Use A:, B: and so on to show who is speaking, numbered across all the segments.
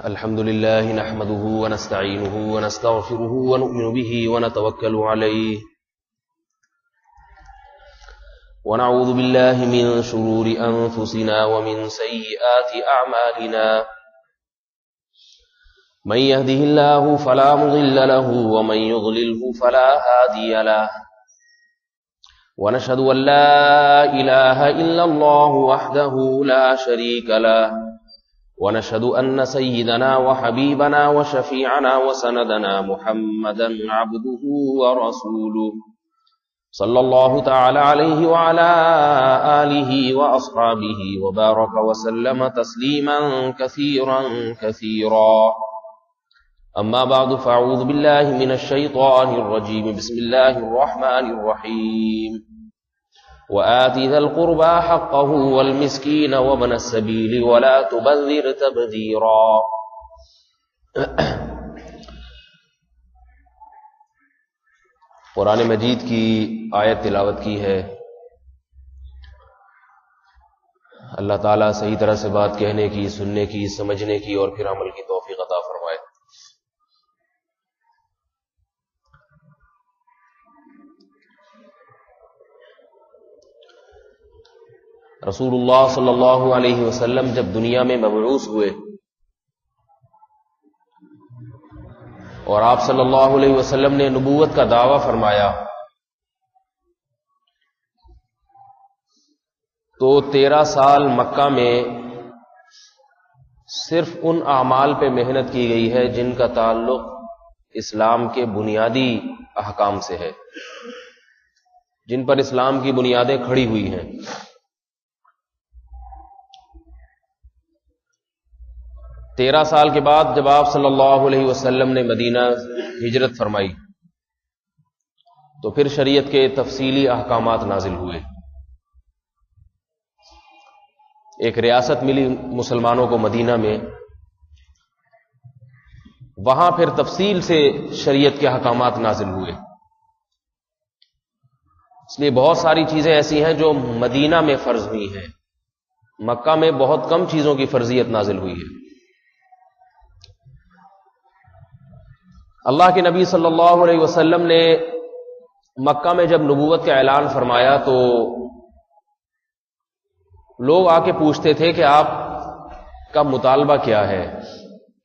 A: الحمد لله نحمده ونستعينه ونستغفره ونؤمن به ونتوكل عليه ونعوذ بالله من شرور أنفسنا ومن سيئات أعمالنا من يهده الله فلا مضل له ومن يضلله فلا هادي له ونشهد أن لا إله إلا الله وحده لا شريك له ونشهد أن سيدنا وحبيبنا وشفيعنا وسندنا محمدا عبده ورسوله صلى الله تعالى عليه وعلى آله وأصحابه وبارك وسلم تسليما كثيرا كثيرا أما بعد فأعوذ بالله من الشيطان الرجيم بسم الله الرحمن الرحيم وآت ذا القربى حقه والمسكين وابن السبيل ولا تبذر تبذيرا قرآن مجید کی آیت تلاوت کی ہے. اللہ تعالیٰ صحیح طرح سے بات کہنے کی، سننے کی، سمجھنے کی اور پھر عمل کی توفیق عطا فرمائے. رسول اللہ صلی اللہ علیہ وسلم جب دنیا میں مبعوث ہوئے اور آپ صلی اللہ علیہ وسلم نے نبوت کا دعویٰ فرمایا تو 13 سال مکہ میں صرف ان اعمال پہ محنت کی گئی ہے جن کا تعلق اسلام کے بنیادی احکام سے ہے، جن پر اسلام کی بنیادیں کھڑی ہوئی ہیں. تیرہ سال کے بعد جب آپ صلی اللہ علیہ وسلم نے مدینہ ہجرت فرمائی تو پھر شریعت کے تفصیلی احکامات نازل ہوئے. ایک ریاست ملی مسلمانوں کو مدینہ میں، وہاں پھر تفصیل سے شریعت کے احکامات نازل ہوئے. اس لیے بہت ساری چیزیں ایسی ہیں جو مدینہ میں فرض ہوئی ہیں، مکہ میں بہت کم چیزوں کی فرضیت نازل ہوئی ہے. اللہ کے نبی صلی اللہ علیہ وسلم نے مکہ میں جب نبوت کا اعلان فرمایا تو لوگ آ کے پوچھتے تھے کہ آپ کا مطالبہ کیا ہے،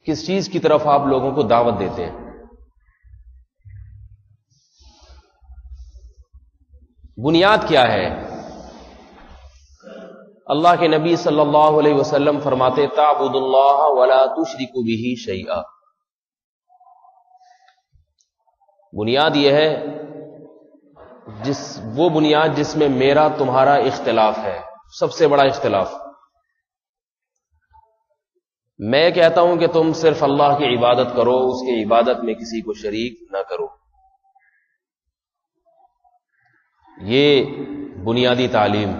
A: کس چیز کی طرف آپ لوگوں کو دعوت دیتے ہیں. بنیاد کیا ہے؟ اللہ کے نبی صلی اللہ علیہ وسلم فرماتے تعبد اللہ ولا تشرک بہ شیئا. بنیاد یہ ہے وہ بنیاد جس میں میرا تمہارا اختلاف ہے، سب سے بڑا اختلاف. میں کہتا ہوں کہ تم صرف اللہ کی عبادت کرو، اس کی عبادت میں کسی کو شریک نہ کرو. یہ بنیادی تعلیم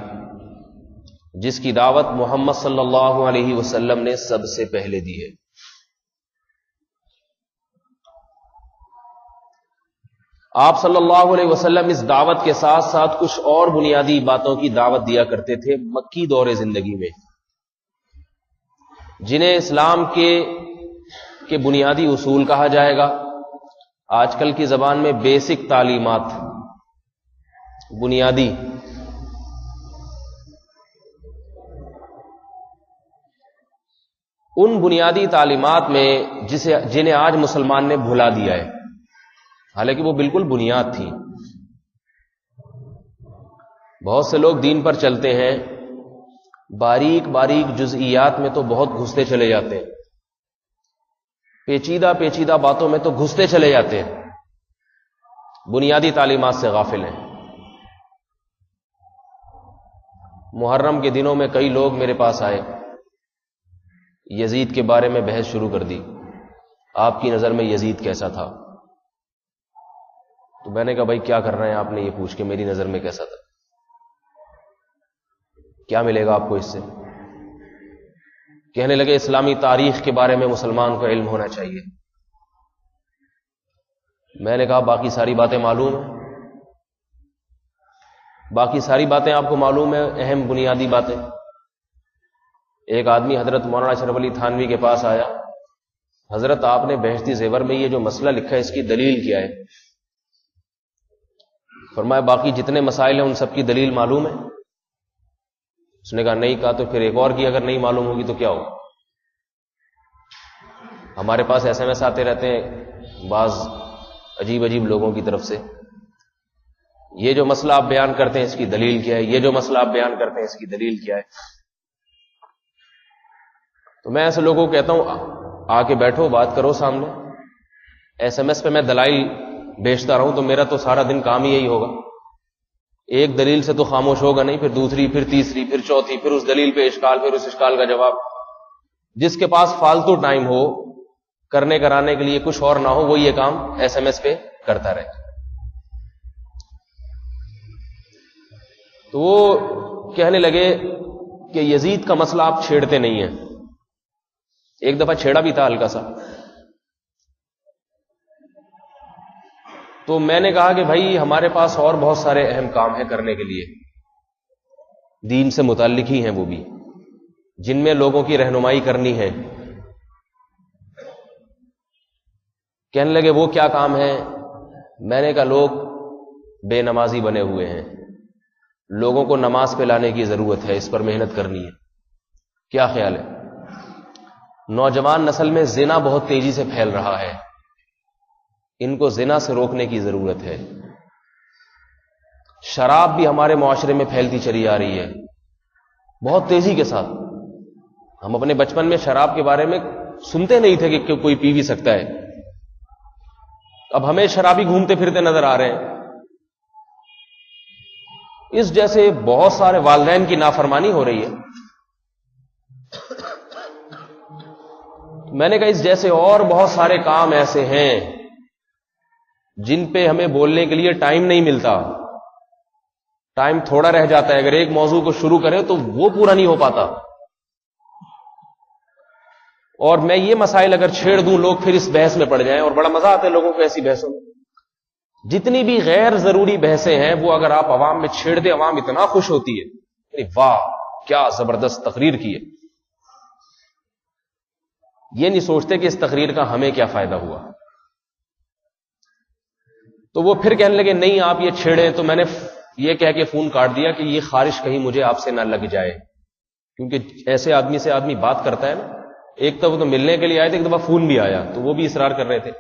A: جس کی دعوت محمد صلی اللہ علیہ وسلم نے سب سے پہلے دی ہے. آپ صلی اللہ علیہ وسلم اس دعوت کے ساتھ ساتھ کچھ اور بنیادی باتوں کی دعوت دیا کرتے تھے مکی دور زندگی میں، جنہیں اسلام کے بنیادی اصول کہا جائے گا. آج کل کی زبان میں بیسک تعلیمات، بنیادی. ان بنیادی تعلیمات میں جنہیں آج مسلمان نے بھلا دیا ہے، حالانکہ وہ بالکل بنیاد تھی. بہت سے لوگ دین پر چلتے ہیں، باریک باریک جزئیات میں تو بہت گھستے چلے جاتے ہیں، پیچیدہ پیچیدہ باتوں میں تو گھستے چلے جاتے ہیں، بنیادی تعلیمات سے غافل ہیں. محرم کے دنوں میں کئی لوگ میرے پاس آئے، یزید کے بارے میں بحث شروع کر دی. آپ کی نظر میں یزید کیسا تھا؟ تو میں نے کہا بھائی کیا کر رہے ہیں آپ نے یہ پوچھ کے، میری نظر میں کیسا تھا؟ کیا ملے گا آپ کو اس سے؟ کہنے لگے اسلامی تاریخ کے بارے میں مسلمان کو علم ہونا چاہیے. میں نے کہا باقی ساری باتیں معلوم ہیں، باقی ساری باتیں آپ کو معلوم ہیں، اہم بنیادی باتیں. ایک آدمی حضرت مولانا اشرف علی تھانوی کے پاس آیا، حضرت آپ نے بہشتی زیور میں یہ جو مسئلہ لکھا ہے اس کی دلیل کیا ہے؟ فرمایا باقی جتنے مسائل ہیں ان سب کی دلیل معلوم ہے؟ اس نے کہا نہیں. کہا تو پھر ایک اور کی اگر نہیں معلوم ہوگی تو کیا ہوگا؟ ہمارے پاس SMS آتے رہتے ہیں بعض عجیب عجیب لوگوں کی طرف سے، یہ جو مسئلہ آپ بیان کرتے ہیں اس کی دلیل کیا ہے، یہ جو مسئلہ آپ بیان کرتے ہیں اس کی دلیل کیا ہے. تو میں ایسے لوگوں کو کہتا ہوں آ کے بیٹھو، بات کرو سامنے. SMS پہ میں دلائل بیچتا رہوں تو میرا تو سارا دن کام ہی یہی ہوگا. ایک دلیل سے تو خاموش ہوگا نہیں، پھر دوسری، پھر تیسری، پھر چوتھی، پھر اس دلیل پہ اشکال، پھر اس اشکال کا جواب. جس کے پاس فالتو ٹائم ہو کرنے کرانے کے لیے، کچھ اور نہ ہو، وہ یہ کام SMS پہ کرتا رہے. تو وہ کہنے لگے کہ یزید کا مسئلہ آپ چھیڑتے نہیں ہیں. ایک دفعہ چھیڑا بھی تھا ہلکا سا. تو میں نے کہا کہ بھائی ہمارے پاس اور بہت سارے اہم کام ہیں کرنے کے لیے، دین سے متعلق ہی ہیں وہ بھی، جن میں لوگوں کی رہنمائی کرنی ہے. کہنے لگے وہ کیا کام ہے؟ میں نے کہا لوگ بے نمازی بنے ہوئے ہیں، لوگوں کو نماز پہ لانے کی ضرورت ہے، اس پر محنت کرنی ہے. کیا خیال ہے؟ نوجوان نسل میں زنا بہت تیزی سے پھیل رہا ہے، ان کو زنا سے روکنے کی ضرورت ہے. شراب بھی ہمارے معاشرے میں پھیلتی چلی آ رہی ہے بہت تیزی کے ساتھ. ہم اپنے بچپن میں شراب کے بارے میں سنتے نہیں تھے کہ کوئی پی بھی سکتا ہے، اب ہمیں شرابی گھومتے پھرتے نظر آ رہے ہیں. اس جیسے بہت سارے والدین کی نافرمانی ہو رہی ہے. میں نے کہا اس جیسے اور بہت سارے کام ایسے ہیں جن پہ ہمیں بولنے کے لیے ٹائم نہیں ملتا، ٹائم تھوڑا رہ جاتا ہے. اگر ایک موضوع کو شروع کریں تو وہ پورا نہیں ہو پاتا. اور میں یہ مسائل اگر چھیڑ دوں لوگ پھر اس بحث میں پڑ جائیں، اور بڑا مزہ آتا ہے لوگوں کو ایسی بحثوں میں. جتنی بھی غیر ضروری بحثیں ہیں وہ اگر آپ عوام میں چھیڑ دیں، عوام اتنا خوش ہوتی ہے، واہ کیا زبردست تقریر کی ہے. یہ نہیں سوچتے کہ اس تقریر کا ہمیں کیا فائدہ ہوا. تو وہ پھر کہنے لگے نہیں آپ یہ چھیڑیں. تو میں نے یہ کہہ کے فون کاٹ دیا کہ یہ خارش کہیں مجھے آپ سے نہ لگ جائے، کیونکہ ایسے آدمی سے آدمی بات کرتا ہے نا. ایک تو وہ تو ملنے کے لیے آئے تھے، ایک دفعہ فون بھی آیا تو وہ بھی اصرار کر رہے تھے.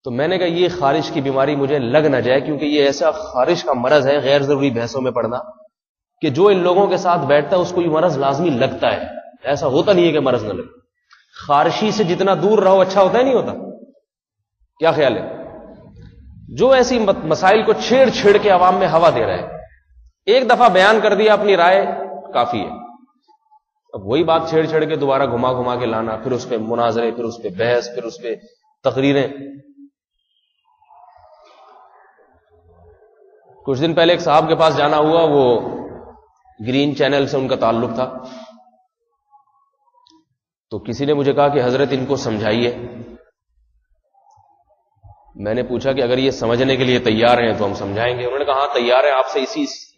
A: تو میں نے کہا یہ خارش کی بیماری مجھے لگ نہ جائے، کیونکہ یہ ایسا خارش کا مرض ہے غیر ضروری بحثوں میں پڑنا، کہ جو ان لوگوں کے ساتھ بیٹھتا ہے اس کو یہ مرض لازمی لگتا ہے. ایسا ہوتا نہیں ہے کہ مرض نہ لگے. خارشی سے جتنا دور رہو اچھا ہوتا ہے نہیں ہوتا؟ کیا خیال ہے؟ جو ایسی مسائل کو چھیڑ چھیڑ کے عوام میں ہوا دے رہا ہے، ایک دفعہ بیان کر دیا اپنی رائے کافی ہے. اب وہی بات چھیڑ چھیڑ کے دوبارہ گھما گھما کے لانا، پھر اس پہ مناظرے، پھر اس پہ بحث، پھر اس پہ تقریریں. کچھ دن پہلے ایک صاحب کے پاس جانا ہوا، وہ گرین چینل سے ان کا تعلق تھا. تو کسی نے مجھے کہا کہ حضرت ان کو سمجھائیے. میں نے پوچھا کہ اگر یہ سمجھنے کے لیے تیار ہیں تو ہم سمجھائیں گے. انہوں نے کہا ہاں تیار ہیں، آپ سے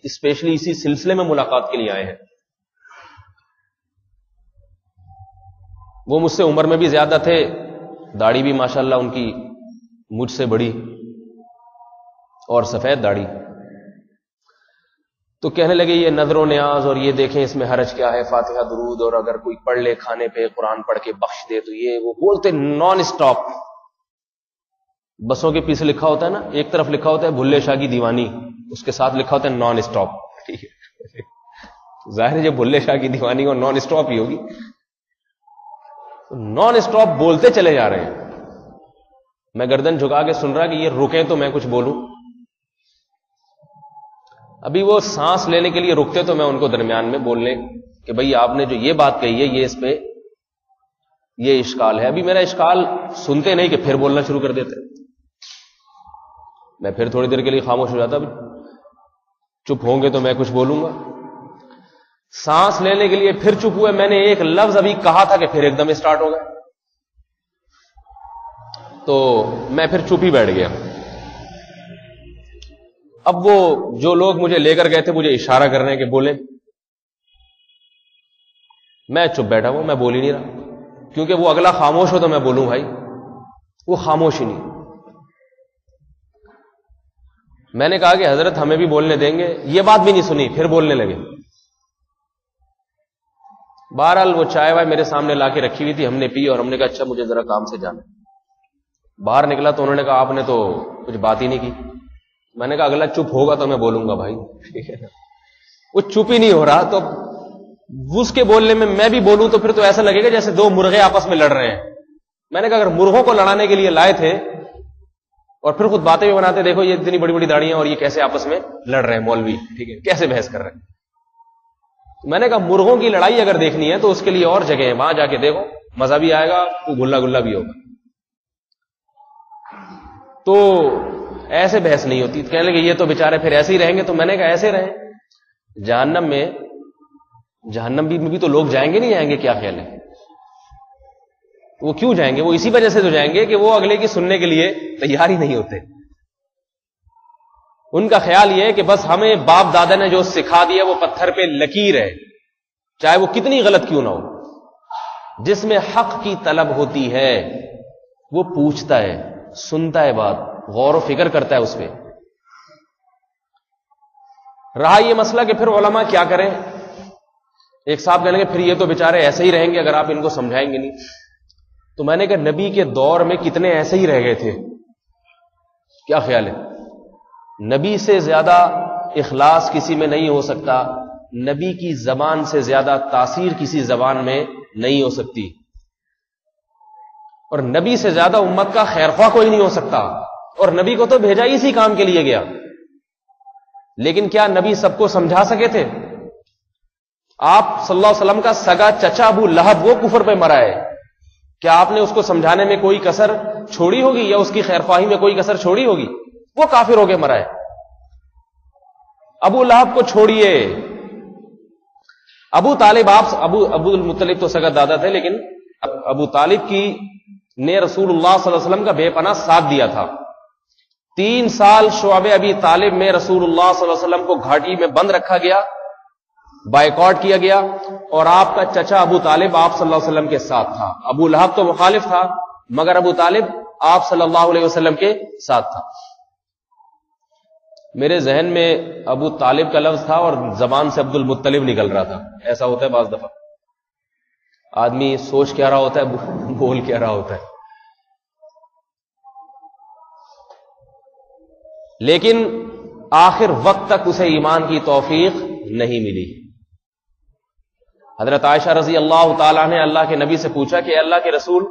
A: اسپیشلی اسی سلسلے میں ملاقات کے لیے آئے ہیں. وہ مجھ سے عمر میں بھی زیادہ تھے، داڑھی بھی ماشاءاللہ ان کی مجھ سے بڑی اور سفید داڑھی. تو کہنے لگے یہ نظر و نیاز اور یہ دیکھیں اس میں حرج کیا ہے، فاتحہ درود، اور اگر کوئی پڑھ لے کھانے پہ قرآن پڑھ کے بخش دے تو یہ وہ بولتے نان اسٹاپ. بسوں کے پیچھے لکھا ہوتا ہے نا، ایک طرف لکھا ہوتا ہے بھلے شاہ کی دیوانی، اس کے ساتھ لکھا ہوتا ہے نان اسٹاپ. ٹھیک ہے، ظاہر ہے جو بھلے شاہ کی دیوانی اور نان اسٹاپ ہی ہوگی. نان اسٹاپ بولتے چلے جا رہے ہیں. میں گردن جھکا کے سن رہا کہ یہ رکیں تو میں کچھ بولوں. ابھی وہ سانس لینے کے لیے رکتے تو میں ان کو درمیان میں بولنے کہ بھئی آپ نے جو یہ بات کہی ہے یہ اس پہ یہ اشکال ہے. ابھی میرا اشکال سنتے نہیں کہ پھر بولنا شروع کر دیتے. میں پھر تھوڑی دیر کے لیے خاموش ہو جاتا. چپ ہوں گے تو میں کچھ بولوں گا. سانس لینے کے لیے پھر چپ ہوئے. میں نے ایک لفظ ابھی کہا تھا کہ پھر ایک دم اسٹارٹ ہو گئے. تو میں پھر چپ ہی بیٹھ گیا. اب وہ جو لوگ مجھے لے کر گئے تھے مجھے اشارہ کر رہے ہیں کہ بولیں. میں چپ بیٹھا ہوں، میں بول ہی نہیں رہا. کیونکہ وہ اگلا خاموش ہو تو میں بولوں بھائی، وہ خاموش ہی نہیں. میں نے کہا کہ حضرت ہمیں بھی بولنے دیں گے، یہ بات بھی نہیں سنی، پھر بولنے لگے. بہرحال وہ چائے وائے میرے سامنے لا کے رکھی ہوئی تھی، ہم نے پی اور ہم نے کہا اچھا مجھے ذرا کام سے جانا. باہر نکلا تو انہوں نے کہا آپ نے تو کچھ بات ہی نہیں کی. میں نے کہا اگلا چپ ہوگا تو میں بولوں گا بھائی، ٹھیک ہے نا. وہ چپ ہی نہیں ہو رہا، تو اس کے بولنے میں بھی بولوں تو پھر تو ایسا لگے گا جیسے دو مرغے آپس میں لڑ رہے ہیں. میں نے کہا اگر مرغوں کو لڑانے کے لیے لائے تھے اور پھر خود باتیں بھی بناتے، دیکھو یہ اتنی بڑی بڑی داڑیاں اور یہ کیسے آپس میں لڑ رہے ہیں مولوی، ٹھیک ہے، کیسے بحث کر رہے ہیں. میں نے کہا مرغوں کی لڑائی اگر دیکھنی ہے تو اس کے لیے اور جگہ ہے، وہاں جا کے دیکھو، مزہ بھی آئے گا، وہ گلا گلا بھی ہوگا. تو ایسے بحث نہیں ہوتی. کہنے لگے یہ تو بیچارے پھر ایسے ہی رہیں گے. تو میں نے کہا ایسے رہیں، جہنم میں بھی تو لوگ جائیں گے نہیں جائیں گے، کیا خیال ہے؟ وہ کیوں جائیں گے؟ وہ اسی وجہ سے تو جائیں گے کہ وہ اگلے کی سننے کے لیے تیار ہی نہیں ہوتے. ان کا خیال یہ ہے کہ بس ہمیں باپ دادا نے جو سکھا دیا وہ پتھر پہ لکیر ہے، چاہے وہ کتنی غلط کیوں نہ ہو. جس میں حق کی طلب ہوتی ہے وہ پوچھتا ہے، سنتا ہے بات، غور و فکر کرتا ہے اس پہ. رہا یہ مسئلہ کہ پھر علماء کیا کریں. ایک صاحب کہنے لگے پھر یہ تو بیچارے ایسے ہی رہیں گے اگر آپ ان کو سمجھائیں گے نہیں. تو میں نے کہا نبی کے دور میں کتنے ایسے ہی رہ گئے تھے، کیا خیال ہے؟ نبی سے زیادہ اخلاص کسی میں نہیں ہو سکتا، نبی کی زبان سے زیادہ تاثیر کسی زبان میں نہیں ہو سکتی، اور نبی سے زیادہ امت کا خیرخواہ کوئی نہیں ہو سکتا. اور نبی کو تو بھیجا ہی اسی کام کے لیے گیا. لیکن کیا نبی سب کو سمجھا سکے تھے؟ آپ صلی اللہ علیہ وسلم کا سگا چچا ابو لہب وہ کفر پہ مرا ہے، کیا آپ نے اس کو سمجھانے میں کوئی کسر چھوڑی ہوگی یا اس کی خیرخواہی میں کوئی کسر چھوڑی ہوگی؟ وہ کافر ہو کے مرا ہے. ابو لہب کو چھوڑیے، ابو طالب، ابو المطلب تو سگا دادا تھے، لیکن ابو طالب کی نے رسول اللہ صلی اللہ علیہ وسلم کا بے پناہ ساتھ دیا تھا. 3 سال شعب ابی طالب میں رسول اللہ صلی اللہ علیہ وسلم کو گھاٹی میں بند رکھا گیا، بائیکاٹ کیا گیا، اور آپ کا چچا ابو طالب آپ صلی اللہ علیہ وسلم کے ساتھ تھا. ابو لہب تو مخالف تھا مگر ابو طالب آپ صلی اللہ علیہ وسلم کے ساتھ تھا. میرے ذہن میں ابو طالب کا لفظ تھا اور زبان سے عبد المطلب نکل رہا تھا. ایسا ہوتا ہے بعض دفعہ، آدمی سوچ کیا رہا ہوتا ہے، بول کیا رہا ہوتا ہے. لیکن آخر وقت تک اسے ایمان کی توفیق نہیں ملی. حضرت عائشہ رضی اللہ تعالیٰ نے اللہ کے نبی سے پوچھا کہ اللہ کے رسول،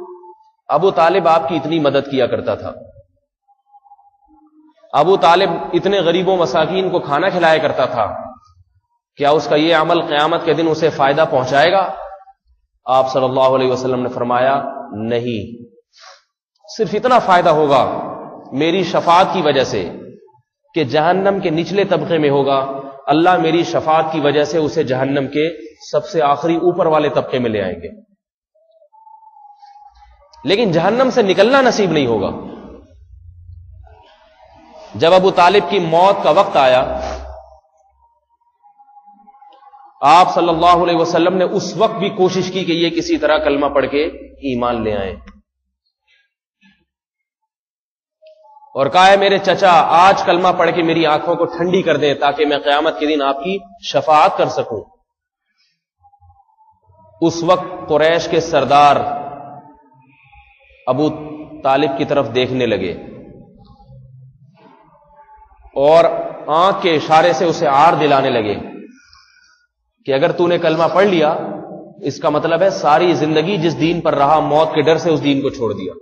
A: ابو طالب آپ کی اتنی مدد کیا کرتا تھا، ابو طالب اتنے غریبوں مساکین کو کھانا کھلایا کرتا تھا، کیا اس کا یہ عمل قیامت کے دن اسے فائدہ پہنچائے گا؟ آپ صلی اللہ علیہ وسلم نے فرمایا نہیں، صرف اتنا فائدہ ہوگا میری شفاعت کی وجہ سے کہ جہنم کے نچلے طبقے میں ہوگا، اللہ میری شفاعت کی وجہ سے اسے جہنم کے سب سے آخری اوپر والے طبقے میں لے آئیں گے، لیکن جہنم سے نکلنا نصیب نہیں ہوگا. جب ابو طالب کی موت کا وقت آیا، آپ صلی اللہ علیہ وسلم نے اس وقت بھی کوشش کی کہ یہ کسی طرح کلمہ پڑھ کے ایمان لے آئیں، اور کہا ہے میرے چچا آج کلمہ پڑھ کے میری آنکھوں کو ٹھنڈی کر دیں تاکہ میں قیامت کے دن آپ کی شفاعت کر سکوں. اس وقت قریش کے سردار ابو طالب کی طرف دیکھنے لگے اور آنکھ کے اشارے سے اسے آر دلانے لگے کہ اگر تو نے کلمہ پڑھ لیا اس کا مطلب ہے ساری زندگی جس دین پر رہا موت کے ڈر سے اس دین کو چھوڑ دیا.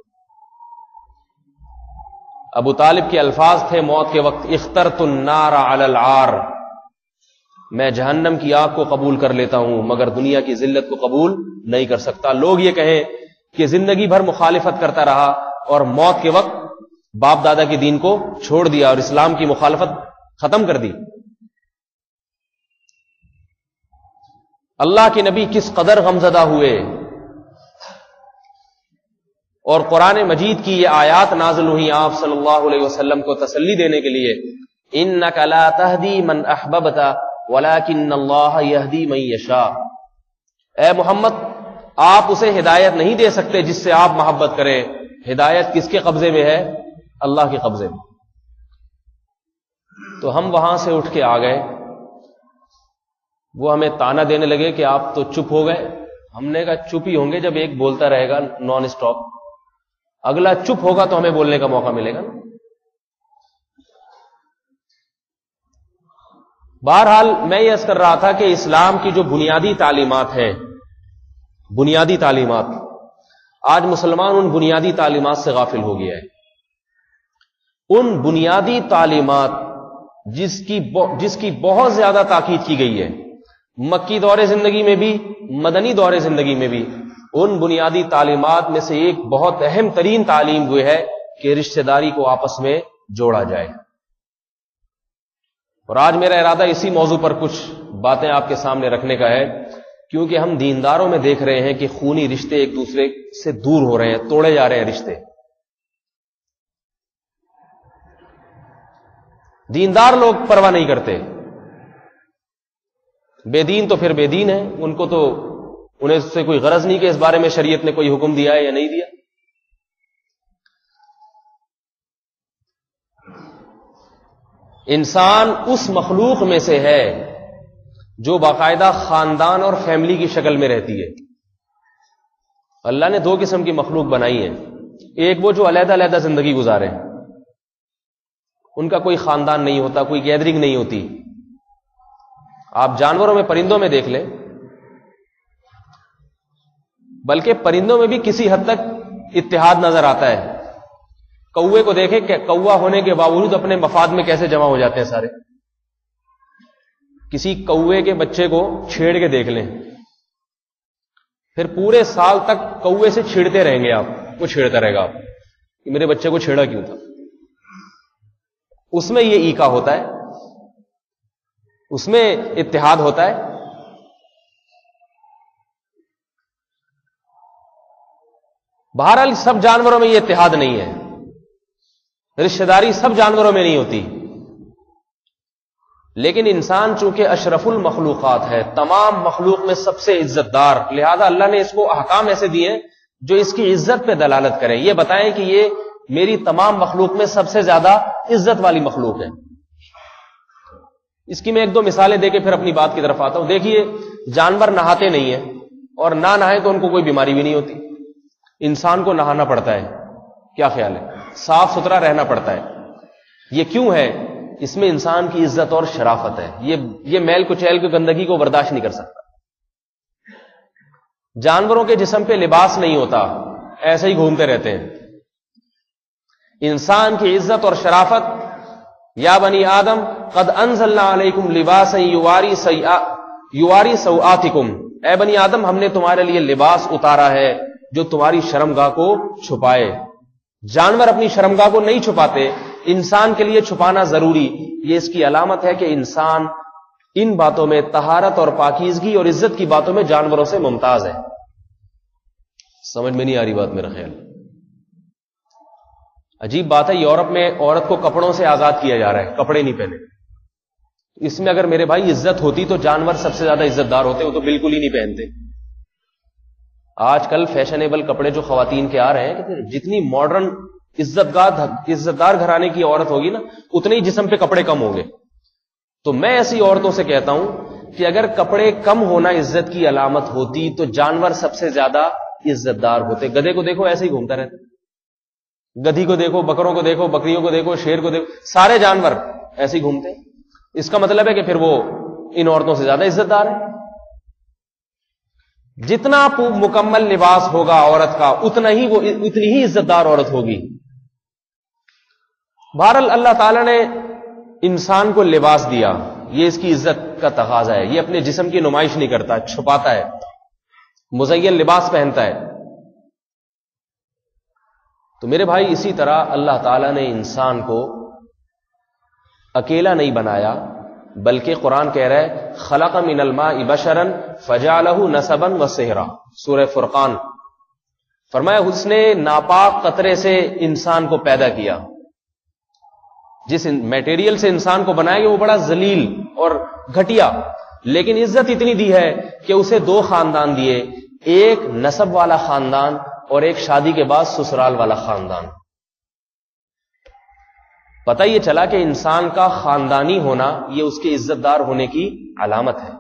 A: ابو طالب کے الفاظ تھے موت کے وقت، اخترت النار علی العار، میں جہنم کی آگ کو قبول کر لیتا ہوں مگر دنیا کی ذلت کو قبول نہیں کر سکتا. لوگ یہ کہیں کہ زندگی بھر مخالفت کرتا رہا اور موت کے وقت باپ دادا کے دین کو چھوڑ دیا اور اسلام کی مخالفت ختم کر دی. اللہ کے نبی کس قدر غمزدہ ہوئے، اور قرآن مجید کی یہ آیات نازل ہوئی آپ صلی اللہ علیہ وسلم کو تسلی دینے کے لیے، انک لا تہدی من احببت ولکن اللہ یہدی من یشاء. اے محمد آپ اسے ہدایت نہیں دے سکتے جس سے آپ محبت کریں. ہدایت کس کے قبضے میں ہے؟ اللہ کے قبضے میں. تو ہم وہاں سے اٹھ کے آ گئے. وہ ہمیں تانا دینے لگے کہ آپ تو چپ ہو گئے. ہم نے کہا چپ ہی ہوں گے جب ایک بولتا رہے گا نان اسٹاپ, اگلا چپ ہوگا تو ہمیں بولنے کا موقع ملے گا. بہرحال میں یہ عرض کر رہا تھا کہ اسلام کی جو بنیادی تعلیمات ہیں, بنیادی تعلیمات, آج مسلمان ان بنیادی تعلیمات سے غافل ہو گیا ہے. ان بنیادی تعلیمات جس کی بہت زیادہ تاکید کی گئی ہے مکی دور زندگی میں بھی, مدنی دور زندگی میں بھی, ان بنیادی تعلیمات میں سے ایک بہت اہم ترین تعلیم وہ ہے کہ رشتہ داری کو آپس میں جوڑا جائے. اور آج میرا ارادہ اسی موضوع پر کچھ باتیں آپ کے سامنے رکھنے کا ہے, کیونکہ ہم دینداروں میں دیکھ رہے ہیں کہ خونی رشتے ایک دوسرے سے دور ہو رہے ہیں, توڑے جا رہے ہیں رشتے. دیندار لوگ پرواہ نہیں کرتے, بے دین تو پھر بے دین ہیں, ان کو تو انہیں سے کوئی غرض نہیں کہ اس بارے میں شریعت نے کوئی حکم دیا ہے یا نہیں دیا. انسان اس مخلوق میں سے ہے جو باقاعدہ خاندان اور فیملی کی شکل میں رہتی ہے. اللہ نے دو قسم کی مخلوق بنائی ہے. ایک وہ جو علیحدہ علیحدہ زندگی گزارے, ان کا کوئی خاندان نہیں ہوتا, کوئی گیدرنگ نہیں ہوتی. آپ جانوروں میں, پرندوں میں دیکھ لیں, بلکہ پرندوں میں بھی کسی حد تک اتحاد نظر آتا ہے. کوے کو دیکھیں کہ کوا ہونے کے باوجود اپنے مفاد میں کیسے جمع ہو جاتے ہیں سارے. کسی کوے کے بچے کو چھیڑ کے دیکھ لیں, پھر پورے سال تک کوے سے چھیڑتے رہیں گے آپ, وہ چھیڑتا رہے گا آپ کہ میرے بچے کو چھیڑا کیوں تھا. اس میں یہ ایکا ہوتا ہے, اس میں اتحاد ہوتا ہے. بہرحال سب جانوروں میں یہ اتحاد نہیں ہے, رشتہ داری سب جانوروں میں نہیں ہوتی. لیکن انسان چونکہ اشرف المخلوقات ہے, تمام مخلوق میں سب سے عزت دار, لہذا اللہ نے اس کو احکام ایسے دیے جو اس کی عزت پہ دلالت کریں, یہ بتائیں کہ یہ میری تمام مخلوق میں سب سے زیادہ عزت والی مخلوق ہے. اس کی میں ایک دو مثالیں دے کے پھر اپنی بات کی طرف آتا ہوں. دیکھیے, جانور نہاتے نہیں ہیں, اور نہ نہائیں تو ان کو کوئی بیماری بھی نہیں ہوتی. انسان کو نہانا پڑتا ہے, کیا خیال ہے, صاف ستھرا رہنا پڑتا ہے. یہ کیوں ہے؟ اس میں انسان کی عزت اور شرافت ہے. یہ میل کچیل کی گندگی کو برداشت نہیں کر سکتا. جانوروں کے جسم پہ لباس نہیں ہوتا, ایسے ہی گھومتے رہتے ہیں. انسان کی عزت اور شرافت, یا بنی آدم قد انزلنا علیکم لباسا یواری سوآتکم, اے بنی آدم ہم نے تمہارے لیے لباس اتارا ہے جو تمہاری شرمگاہ کو چھپائے. جانور اپنی شرمگاہ کو نہیں چھپاتے, انسان کے لیے چھپانا ضروری. یہ اس کی علامت ہے کہ انسان ان باتوں میں, طہارت اور پاکیزگی اور عزت کی باتوں میں جانوروں سے ممتاز ہے. سمجھ میں نہیں آ رہی بات میرا خیال. عجیب بات ہے, یورپ میں عورت کو کپڑوں سے آزاد کیا جا رہا ہے, کپڑے نہیں پہنے. اس میں اگر میرے بھائی عزت ہوتی تو جانور سب سے زیادہ عزت دار ہوتے, وہ تو بالکل ہی نہیں پہنتے. آج کل فیشنیبل کپڑے جو خواتین کے آ رہے ہیں, کہ جتنی ماڈرن عزت دار گھرانے کی عورت ہوگی نا, اتنے ہی جسم پہ کپڑے کم ہوں گے. تو میں ایسی عورتوں سے کہتا ہوں کہ اگر کپڑے کم ہونا عزت کی علامت ہوتی تو جانور سب سے زیادہ عزت دار ہوتے. گدھے کو دیکھو ایسے ہی گھومتا رہتا, گدھی کو دیکھو, بکروں کو دیکھو, بکریوں کو دیکھو, شیر کو دیکھو, سارے جانور ایسے ہی گھومتے. اس کا مطلب ہے کہ پھر وہ ان عورتوں سے زیادہ عزت دار ہے. جتنا مکمل لباس ہوگا عورت کا, اتنی ہی عزت دار عورت ہوگی. بہرحال اللہ تعالی نے انسان کو لباس دیا, یہ اس کی عزت کا تقاضا ہے. یہ اپنے جسم کی نمائش نہیں کرتا, چھپاتا ہے, مزین لباس پہنتا ہے. تو میرے بھائی اسی طرح اللہ تعالی نے انسان کو اکیلا نہیں بنایا, بلکہ قرآن کہہ رہا ہے خلق من الماء بشرا فجعلہ نسبا وصہرا. سورہ فرقان فرمایا اس نے ناپاک قطرے سے انسان کو پیدا کیا. جس میٹیریل سے انسان کو بنایا گیا وہ بڑا ذلیل اور گھٹیا, لیکن عزت اتنی دی ہے کہ اسے دو خاندان دیے. ایک نسب والا خاندان اور ایک شادی کے بعد سسرال والا خاندان. پتہ یہ چلا کہ انسان کا خاندانی ہونا یہ اس کے عزت دار ہونے کی علامت ہے،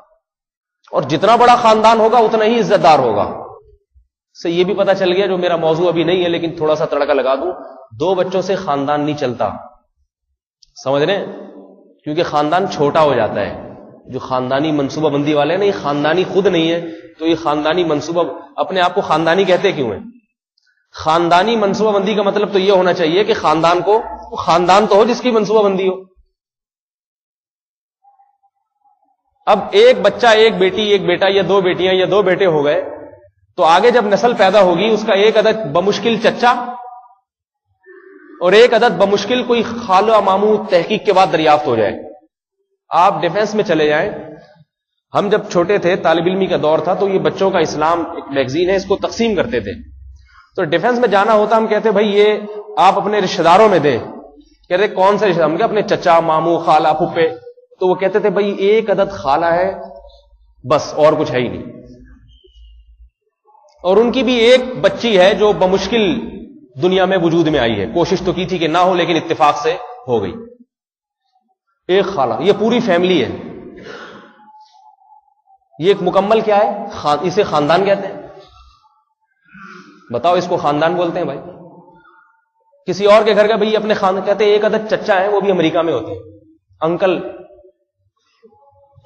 A: اور جتنا بڑا خاندان ہوگا اتنا ہی عزت دار ہوگا. سے یہ بھی پتہ چل گیا، جو میرا موضوع ابھی نہیں ہے لیکن تھوڑا سا تڑکا لگا دوں، 2 بچوں سے خاندان نہیں چلتا. سمجھ رہے ہیں؟ کیونکہ خاندان چھوٹا ہو جاتا ہے. جو خاندانی منصوبہ بندی والے ہیں نا، یہ خاندانی خود نہیں ہے، تو یہ خاندانی منصوبہ اپنے آپ کو خاندانی کہتے کیوں ہیں؟ خاندانی منصوبہ بندی کا مطلب تو یہ ہونا چاہیے کہ خاندان کو خاندان تو ہو جس کی منصوبہ بندی ہو. اب ایک بچہ، ایک بیٹی، ایک بیٹا، یا 2 بیٹیاں یا 2 بیٹے ہو گئے، تو آگے جب نسل پیدا ہوگی اس کا ایک عدد بمشکل چچا اور ایک عدد بمشکل کوئی خالہ ماموں تحقیق کے بعد دریافت ہو جائے. آپ ڈیفنس میں چلے جائیں، ہم جب چھوٹے تھے، طالب علمی کا دور تھا، تو یہ بچوں کا اسلام ایک میگزین ہے، اس کو تقسیم کرتے تھے. تو ڈیفنس میں جانا ہوتا، ہم کہتے بھائی یہ آپ اپنے رشتہ داروں میں دیں. کہتے کون سے رشتہ دار؟ ہم کہتے اپنے چچا، ماموں، خالہ، پھپھے. تو وہ کہتے تھے بھائی ایک عدد خالہ ہے بس، اور کچھ ہے ہی نہیں. اور ان کی بھی ایک بچی ہے جو بمشکل دنیا میں وجود میں آئی ہے، کوشش تو کی تھی کہ نہ ہو لیکن اتفاق سے ہو گئی. ایک خالہ، یہ پوری فیملی ہے. یہ ایک مکمل کیا ہے؟ اسے خاندان کہتے ہیں. بتاؤ، اس کو خاندان بولتے ہیں بھائی. کسی اور کے گھر کا بھائی اپنے خاندان کہتے ہیں ایک عدد چچا ہے، وہ بھی امریکہ میں ہوتے ہیں، انکل،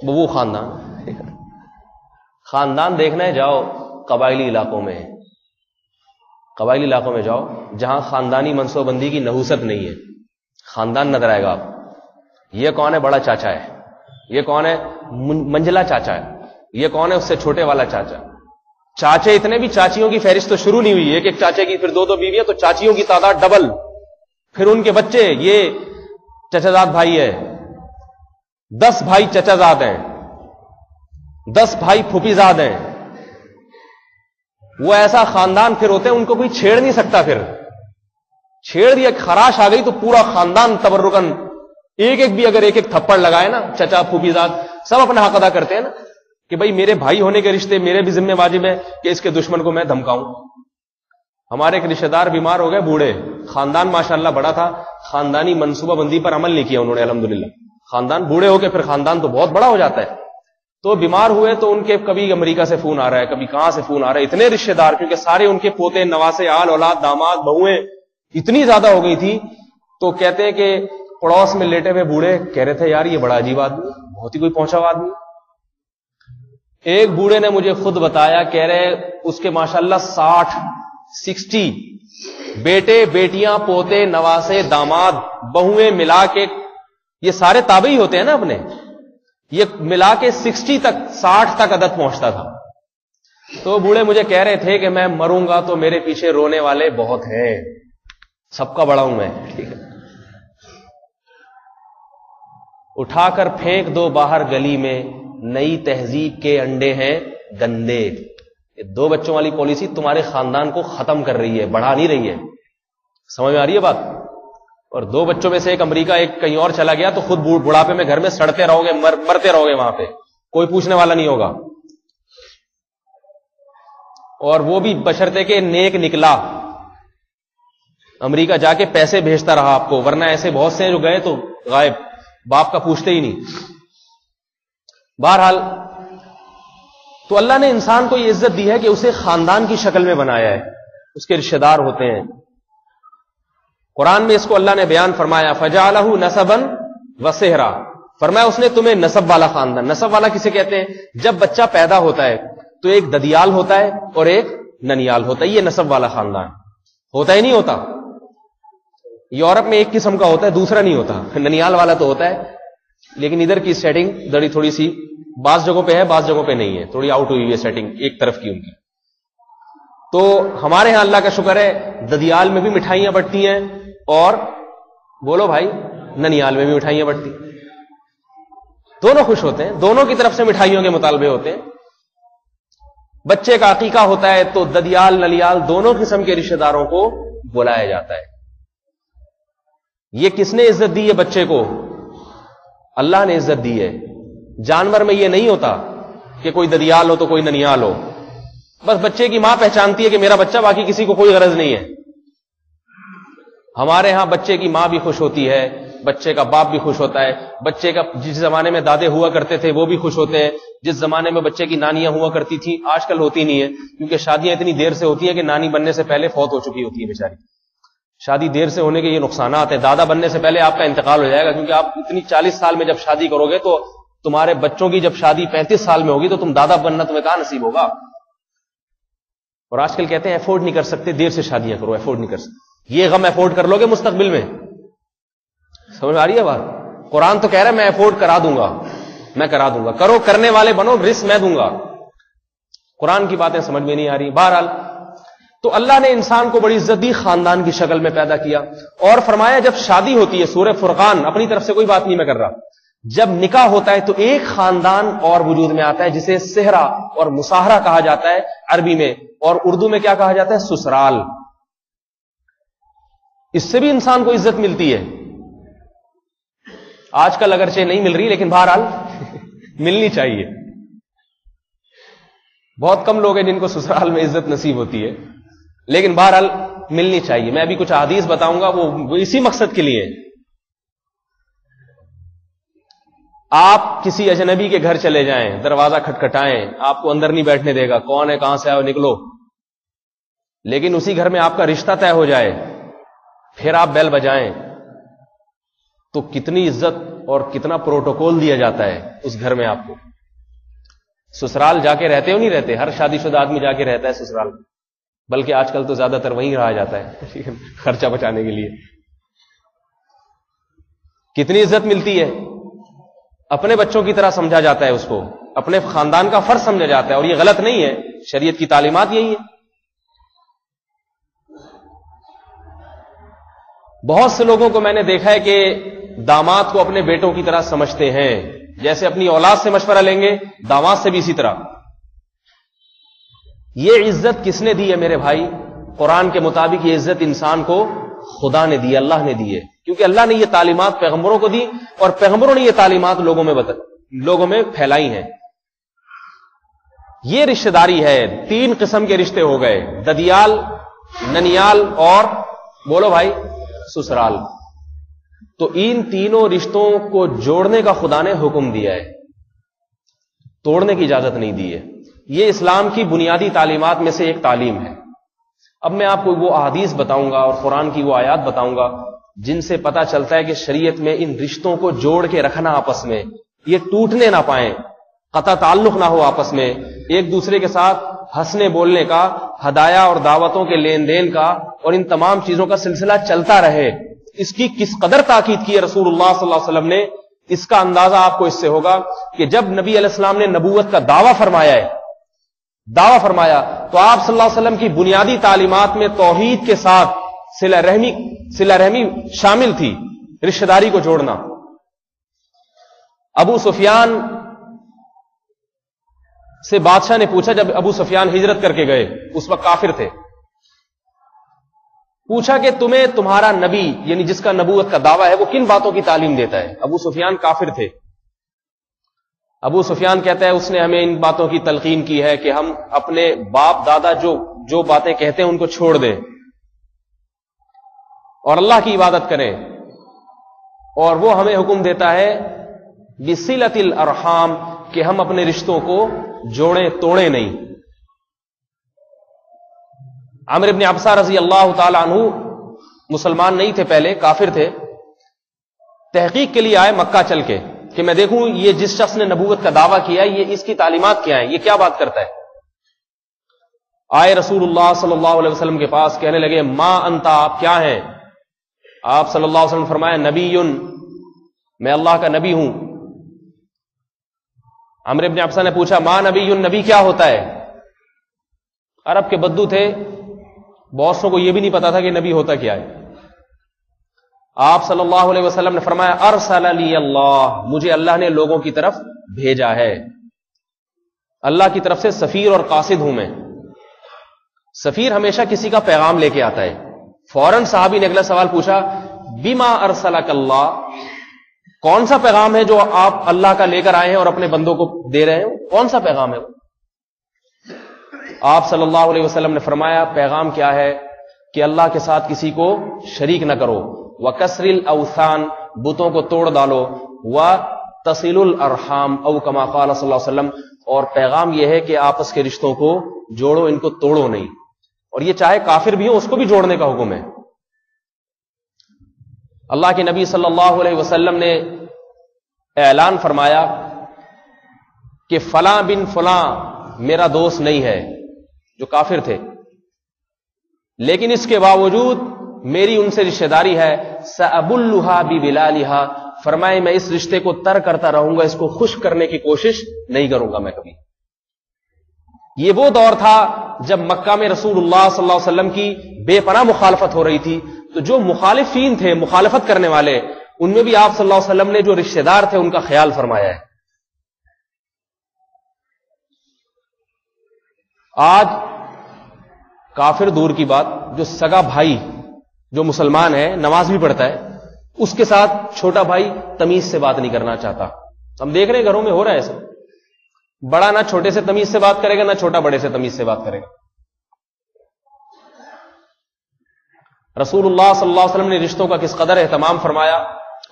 A: وہ خاندان. خاندان دیکھنا ہے، جاؤ قبائلی علاقوں میں، قبائلی علاقوں میں جاؤ جہاں خاندانی منصوبہ بندی کی نحوست نہیں ہے. خاندان نظر آئے گا آپ. یہ کون ہے؟ بڑا چاچا ہے. یہ کون ہے؟ منجلا چاچا ہے. یہ کون ہے؟ اس سے چھوٹے والا چاچا. چاچے اتنے بھی، چاچیوں کی فہرست تو شروع نہیں ہوئی. ایک ایک چاچے کی، پھر 2 بیویاں، تو چاچیوں کی تعداد ڈبل. پھر ان کے بچے، یہ چچا زاد بھائی ہے، 10 بھائی چچا زاد ہیں، 10 بھائی پھوپھی زاد ہیں. وہ ایسا خاندان پھر ہوتے ہیں، ان کو کوئی چھیڑ نہیں سکتا. پھر چھیڑ دیا، خراش آ گئی تو پورا خاندان تبرکن، ایک ایک بھی اگر ایک ایک تھپڑ لگائے نا، چچا، پھوپھی زاد سب اپنا حق ادا کرتے ہیں نا، کہ بھائی میرے بھائی ہونے کے رشتے میرے بھی ذمہ واجب ہے کہ اس کے دشمن کو میں دھمکاؤں. ہمارے ایک رشتہ دار بیمار ہو گئے، بوڑھے، خاندان ماشاءاللہ بڑا تھا، خاندانی منصوبہ بندی پر عمل نہیں کیا انہوں نے الحمدللہ. خاندان بوڑھے ہو کے پھر خاندان تو بہت بڑا ہو جاتا ہے. تو بیمار ہوئے تو ان کے کبھی امریکہ سے فون آ رہا ہے، کبھی کہاں سے فون آ رہا ہے. اتنے رشتہ دار، کیونکہ سارے ان کے پوتے، نواسے، آل اولاد، داماد، بہویں اتنی زیادہ ہو گئی تھی. تو کہتے ہیں کہ پڑوس میں لیٹے ہوئے بوڑھے کہہ رہے تھے یار یہ بڑا عجیب آدمی، بہت ہی کوئی پہنچا ہوا آدمی. ایک بوڑھے نے مجھے خود بتایا، کہہ رہے اس کے ماشاءاللہ 60 بیٹے، بیٹیاں، پوتے، نواسے، داماد، بہویں ملا کے، یہ سارے تابعی ہوتے ہیں نا اپنے، یہ ملا کے 60 تک، 60 تک عدد پہنچتا تھا. تو بوڑھے مجھے کہہ رہے تھے کہ میں مروں گا تو میرے پیچھے رونے والے بہت ہیں، سب کا بڑا ہوں میں. ٹھیک ہے، اٹھا کر پھینک دو باہر گلی میں، نئی تہذیب کے انڈے ہیں گندے. یہ 2 بچوں والی پالیسی تمہارے خاندان کو ختم کر رہی ہے، بڑھا نہیں رہی ہے. سمجھ میں آ رہی ہے بات؟ اور 2 بچوں میں سے ایک امریکہ، ایک کہیں اور چلا گیا، تو خود بڑھاپے میں گھر میں سڑتے رہو گے، مرتے رہو گے وہاں پہ، کوئی پوچھنے والا نہیں ہوگا. اور وہ بھی بشرطے کہ نیک نکلا، امریکہ جا کے پیسے بھیجتا رہا آپ کو، ورنہ ایسے بہت سے ہیں جو گئے تو غائب، باپ کا پوچھتے ہی نہیں. بہرحال تو اللہ نے انسان کو یہ عزت دی ہے کہ اسے خاندان کی شکل میں بنایا ہے، اس کے رشتہ دار ہوتے ہیں. قرآن میں اس کو اللہ نے بیان فرمایا، فَجَعَلَهُ نَسَبًا وَصِهْرًا، فرمایا اس نے تمہیں نسب والا خاندان. نسب والا کسے کہتے ہیں؟ جب بچہ پیدا ہوتا ہے تو ایک ددیال ہوتا ہے اور ایک ننیال ہوتا ہے، یہ نسب والا خاندان ہوتا ہی نہیں ہوتا. یورپ میں ایک قسم کا ہوتا ہے، دوسرا نہیں ہوتا. ننیال والا تو ہوتا ہے، لیکن ادھر کی سیٹنگ دڑی تھوڑی سی بعض جگہوں پہ ہے، بعض جگہوں پہ نہیں ہے، تھوڑی آؤٹ ہوئی ہے سیٹنگ ایک طرف کی ان کی. تو ہمارے ہاں اللہ کا شکر ہے ددیال میں بھی مٹھائیاں بٹتی ہیں، اور بولو بھائی ننیال میں بھی مٹھائیاں بٹتی، دونوں خوش ہوتے ہیں، دونوں کی طرف سے مٹھائیوں کے مطالبے ہوتے ہیں. بچے کا عقیقہ ہوتا ہے تو ددیال نلیال دونوں قسم کے رشتہ داروں کو بلایا جاتا ہے. یہ کس نے عزت دی ہے بچے کو؟ اللہ نے عزت دی ہے. جانور میں یہ نہیں ہوتا کہ کوئی ددیال ہو تو کوئی ننیال ہو. بس بچے کی ماں پہچانتی ہے کہ میرا بچہ، باقی کسی کو کوئی غرض نہیں ہے. ہمارے ہاں بچے کی ماں بھی خوش ہوتی ہے، بچے کا باپ بھی خوش ہوتا ہے، بچے کا جس زمانے میں دادے ہوا کرتے تھے وہ بھی خوش ہوتے ہیں، جس زمانے میں بچے کی نانیاں ہوا کرتی تھیں آج کل ہوتی نہیں ہے، کیونکہ شادیاں اتنی دیر سے ہوتی ہیں کہ نانی بننے سے پہلے فوت ہو چکی ہوتی ہے بیچاری. شادی دیر سے ہونے کے یہ نقصانات ہیں. دادا بننے سے پہلے آپ کا انتقال ہو جائے گا، کیونکہ آپ اتنی 40 سال میں جب شادی کرو گے تو تمہارے بچوں کی جب شادی 35 سال میں ہوگی تو تم دادا بننا تمہیں کہاں نصیب ہوگا. اور آج کل کہتے ہیں افورڈ نہیں کر سکتے، دیر سے شادیاں کرو، افورڈ نہیں کر سکتے. یہ غم افورڈ کر لو گے مستقبل میں. سمجھ آ رہی ہے بات؟ قرآن تو کہہ رہا ہے میں افورڈ کرا دوں گا، میں کرا دوں گا. کرو، کرنے والے بنو، رزق میں دوں گا. قرآن کی باتیں سمجھ میں نہیں آ رہی. بہرحال تو اللہ نے انسان کو بڑی عزت دی، خاندان کی شکل میں پیدا کیا، اور فرمایا جب شادی ہوتی ہے، سورہ فرقان، اپنی طرف سے کوئی بات نہیں میں کر رہا، جب نکاح ہوتا ہے تو ایک خاندان اور وجود میں آتا ہے جسے صہرا اور مصاہرہ کہا جاتا ہے عربی میں، اور اردو میں کیا کہا جاتا ہے؟ سسرال. اس سے بھی انسان کو عزت ملتی ہے. آج کل اگرچہ نہیں مل رہی لیکن بہرحال ملنی چاہیے. بہت کم لوگ ہیں جن کو سسرال میں عزت نصیب ہوتی ہے، لیکن بہرحال ملنی چاہیے. میں ابھی کچھ احادیث بتاؤں گا وہ اسی مقصد کے لیے. آپ کسی اجنبی کے گھر چلے جائیں، دروازہ کھٹکھٹائیں، آپ کو اندر نہیں بیٹھنے دے گا، کون ہے، کہاں سے آئے، نکلو. لیکن اسی گھر میں آپ کا رشتہ طے ہو جائے، پھر آپ بیل بجائیں تو کتنی عزت اور کتنا پروٹوکول دیا جاتا ہے اس گھر میں آپ کو. سسرال جا کے رہتے ہو نہیں رہتے؟ ہر شادی شدہ آدمی جا کے رہتا ہے سسرال میں، بلکہ آج کل تو زیادہ تر وہیں رہا جاتا ہے خرچہ بچانے کے لیے. کتنی عزت ملتی ہے. اپنے بچوں کی طرح سمجھا جاتا ہے اس کو، اپنے خاندان کا فرض سمجھا جاتا ہے، اور یہ غلط نہیں ہے، شریعت کی تعلیمات یہی ہے. بہت سے لوگوں کو میں نے دیکھا ہے کہ داماد کو اپنے بیٹوں کی طرح سمجھتے ہیں، جیسے اپنی اولاد سے مشورہ لیں گے داماد سے بھی اسی طرح. یہ عزت کس نے دی ہے میرے بھائی؟ قرآن کے مطابق یہ عزت انسان کو خدا نے دی ہے، اللہ نے دی ہے، کیونکہ اللہ نے یہ تعلیمات پیغمبروں کو دی، اور پیغمبروں نے یہ تعلیمات لوگوں میں پھیلائی ہیں. یہ رشتہ داری ہے. 3 قسم کے رشتے ہو گئے، ددیال، ننیال اور بولو بھائی سسرال. تو ان تینوں رشتوں کو جوڑنے کا خدا نے حکم دیا ہے، توڑنے کی اجازت نہیں دی ہے. یہ اسلام کی بنیادی تعلیمات میں سے ایک تعلیم ہے. اب میں آپ کو وہ احادیث بتاؤں گا اور قرآن کی وہ آیات بتاؤں گا جن سے پتا چلتا ہے کہ شریعت میں ان رشتوں کو جوڑ کے رکھنا، آپس میں یہ ٹوٹنے نہ پائیں، قطع تعلق نہ ہو آپس میں، ایک دوسرے کے ساتھ ہنسنے بولنے کا، ہدایہ اور دعوتوں کے لین دین کا، اور ان تمام چیزوں کا سلسلہ چلتا رہے. اس کی کس قدر تاکید کی ہے رسول اللہ صلی اللہ علیہ وسلم نے، اس کا اندازہ آپ کو اس سے ہوگا کہ جب نبی علیہ السلام نے نبوت کا دعویٰ فرمایا ہے، تو آپ صلی اللہ علیہ وسلم کی بنیادی تعلیمات میں توحید کے ساتھ صلہ رحمی شامل تھی، رشتہ داری کو جوڑنا. ابو سفیان سے بادشاہ نے پوچھا، جب ابو سفیان ہجرت کر کے گئے، اس وقت کافر تھے، پوچھا کہ تمہیں تمہارا نبی، یعنی جس کا نبوت کا دعویٰ ہے، وہ کن باتوں کی تعلیم دیتا ہے؟ ابو سفیان کافر تھے. ابو سفیان کہتا ہے اس نے ہمیں ان باتوں کی تلقین کی ہے کہ ہم اپنے باپ دادا جو باتیں کہتے ہیں ان کو چھوڑ دیں اور اللہ کی عبادت کریں، اور وہ ہمیں حکم دیتا ہے بصلۃ الارحام کہ ہم اپنے رشتوں کو جوڑیں، توڑیں نہیں. عمرو بن عبسہ رضی اللہ تعالی عنہ مسلمان نہیں تھے، پہلے کافر تھے، تحقیق کے لیے آئے مکہ چل کے کہ میں دیکھوں یہ جس شخص نے نبوت کا دعویٰ کیا ہے یہ اس کی تعلیمات کیا ہیں، یہ کیا بات کرتا ہے. آئے رسول اللہ صلی اللہ علیہ وسلم کے پاس، کہنے لگے ما انت، آپ کیا ہیں؟ آپ صلی اللہ علیہ وسلم فرمایا نبی، میں اللہ کا نبی ہوں. عمرو بن عبسہ نے پوچھا ما نبی، نبی کیا ہوتا ہے؟ عرب کے بدو تھے، بہت سو کو یہ بھی نہیں پتا تھا کہ نبی ہوتا کیا ہے. آپ صلی اللہ علیہ وسلم نے فرمایا ارسل لی اللہ، مجھے اللہ نے لوگوں کی طرف بھیجا ہے، اللہ کی طرف سے سفیر اور قاصد ہوں میں. سفیر ہمیشہ کسی کا پیغام لے کے آتا ہے. فوراً صحابی نے اگلا سوال پوچھا بما ارسلک اللہ، کون سا پیغام ہے جو آپ اللہ کا لے کر آئے ہیں اور اپنے بندوں کو دے رہے ہیں؟ کون سا پیغام ہے وہ؟ آپ صلی اللہ علیہ وسلم نے فرمایا پیغام کیا ہے کہ اللہ کے ساتھ کسی کو شریک نہ کرو، وَكَسْرِ الْأَوْثَانِ بتوں کو توڑ ڈالو، وَتَصِلُ الْأَرْحَامَ او کما قال صلی اللہ علیہ وسلم، اور پیغام یہ ہے کہ آپس کے رشتوں کو جوڑو، ان کو توڑو نہیں، اور یہ چاہے کافر بھی ہو اس کو بھی جوڑنے کا حکم ہے۔ اللہ کے نبی صلی اللہ علیہ وسلم نے اعلان فرمایا کہ فلاں بن فلاں میرا دوست نہیں ہے، جو کافر تھے، لیکن اس کے باوجود میری ان سے رشتہ داری ہے، سأبلھا ببلالھا، فرمائے میں اس رشتے کو تر کرتا رہوں گا، اس کو خوش کرنے کی کوشش نہیں کروں گا میں کبھی۔ یہ وہ دور تھا جب مکہ میں رسول اللہ صلی اللہ علیہ وسلم کی بے پناہ مخالفت ہو رہی تھی، تو جو مخالفین تھے، مخالفت کرنے والے، ان میں بھی آپ صلی اللہ علیہ وسلم نے جو رشتہ دار تھے ان کا خیال فرمایا ہے۔ آج کافر دور کی بات، جو سگا بھائی جو مسلمان ہے، نماز بھی پڑھتا ہے، اس کے ساتھ چھوٹا بھائی تمیز سے بات نہیں کرنا چاہتا۔ ہم دیکھ رہے ہیں گھروں میں ہو رہا ہے ایسا، بڑا نہ چھوٹے سے تمیز سے بات کرے گا، نہ چھوٹا بڑے سے تمیز سے بات کرے گا۔ رسول اللہ صلی اللہ علیہ وسلم نے رشتوں کا کس قدر اہتمام فرمایا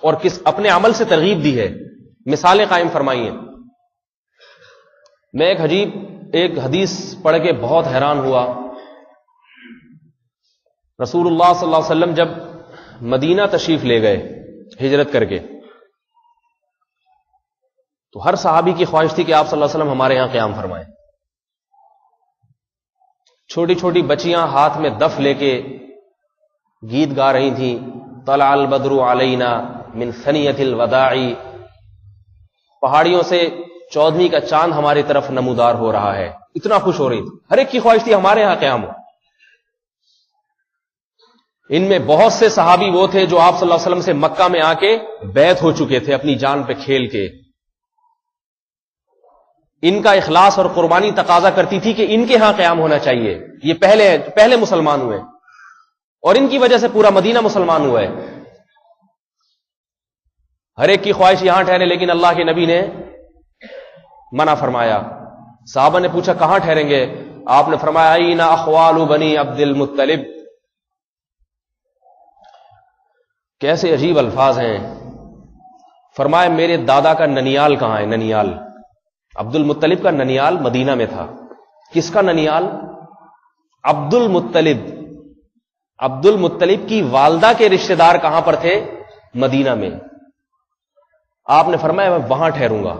A: اور کس اپنے عمل سے ترغیب دی ہے، مثالیں قائم فرمائی ہیں۔ میں ایک حدیث پڑھ کے بہت حیران ہوا۔ رسول اللہ صلی اللہ علیہ وسلم جب مدینہ تشریف لے گئے ہجرت کر کے، تو ہر صحابی کی خواہش تھی کہ آپ صلی اللہ علیہ وسلم ہمارے یہاں قیام فرمائیں۔ چھوٹی چھوٹی بچیاں ہاتھ میں دف لے کے گیت گا رہی تھیں، طلع البدر علینا من ثنیۃ الوداع، پہاڑیوں سے 14ویں کا چاند ہماری طرف نمودار ہو رہا ہے، اتنا خوش ہو رہی تھی، ہر ایک کی خواہش تھی ہمارے یہاں قیام ہو۔ ان میں بہت سے صحابی وہ تھے جو آپ صلی اللہ علیہ وسلم سے مکہ میں آ کے بیعت ہو چکے تھے اپنی جان پہ کھیل کے۔ ان کا اخلاص اور قربانی تقاضا کرتی تھی کہ ان کے ہاں قیام ہونا چاہیے، یہ پہلے مسلمان ہوئے اور ان کی وجہ سے پورا مدینہ مسلمان ہوا ہے۔ ہر ایک کی خواہش یہاں ٹھہرے، لیکن اللہ کے نبی نے منع فرمایا۔ صحابہ نے پوچھا کہاں ٹھہریں گے؟ آپ نے فرمایا این اخوال بنی عبد المطلب۔ کیسے عجیب الفاظ ہیں، فرمایا میرے دادا کا ننیال کہاں ہے؟ ننیال، عبد المطلب کا ننیال مدینہ میں تھا۔ کس کا ننیال؟ عبد المطلب۔ عبد المطلب کی والدہ کے رشتہ دار کہاں پر تھے؟ مدینہ میں۔ آپ نے فرمایا میں وہاں ٹھہروں گا،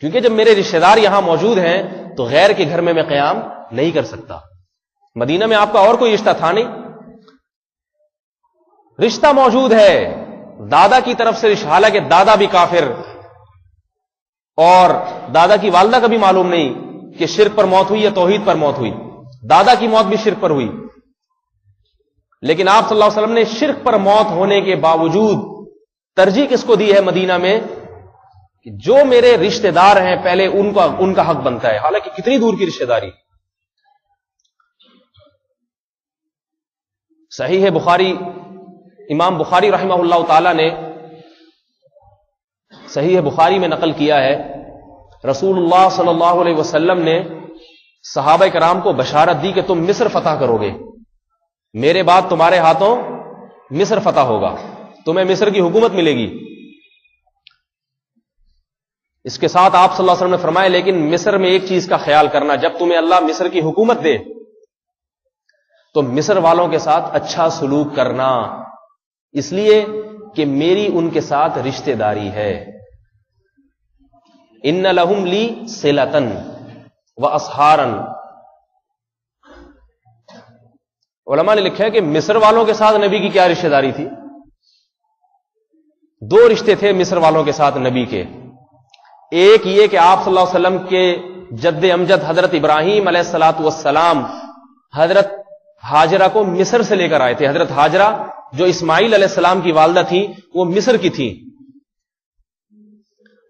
A: کیونکہ جب میرے رشتہ دار یہاں موجود ہیں تو غیر کے گھر میں قیام نہیں کر سکتا۔ مدینہ میں آپ کا اور کوئی رشتہ تھا نہیں، رشتہ موجود ہے دادا کی طرف سے، حالانکہ دادا بھی کافر اور دادا کی والدہ کا بھی معلوم نہیں کہ شرک پر موت ہوئی یا توحید پر موت ہوئی، دادا کی موت بھی شرک پر ہوئی، لیکن آپ صلی اللہ علیہ وسلم نے شرک پر موت ہونے کے باوجود ترجیح کس کو دی ہے مدینہ میں؟ کہ جو میرے رشتہ دار ہیں پہلے ان کا حق بنتا ہے، حالانکہ کتنی دور کی رشتہ داری۔ صحیح بخاری، امام بخاری رحمہ اللہ تعالی نے صحیح بخاری میں نقل کیا ہے، رسول اللہ صلی اللہ علیہ وسلم نے صحابہ کرام کو بشارت دی کہ تم مصر فتح کرو گے، میرے بعد تمہارے ہاتھوں مصر فتح ہوگا، تمہیں مصر کی حکومت ملے گی۔ اس کے ساتھ آپ صلی اللہ علیہ وسلم نے فرمایا لیکن مصر میں ایک چیز کا خیال کرنا، جب تمہیں اللہ مصر کی حکومت دے تو مصر والوں کے ساتھ اچھا سلوک کرنا، اس لیے کہ میری ان کے ساتھ رشتہ داری ہے۔ ان لہم لی صلۃ واسحارا، علماء نے لکھا ہے کہ مصر والوں کے ساتھ نبی کی کیا رشتہ داری تھی؟ دو رشتے تھے مصر والوں کے ساتھ نبی کے، ایک یہ کہ آپ صلی اللہ علیہ وسلم کے جد امجد حضرت ابراہیم علیہ الصلوۃ والسلام حضرت ہاجرہ کو مصر سے لے کر آئے تھے۔ حضرت ہاجرہ جو اسماعیل علیہ السلام کی والدہ تھی وہ مصر کی تھی،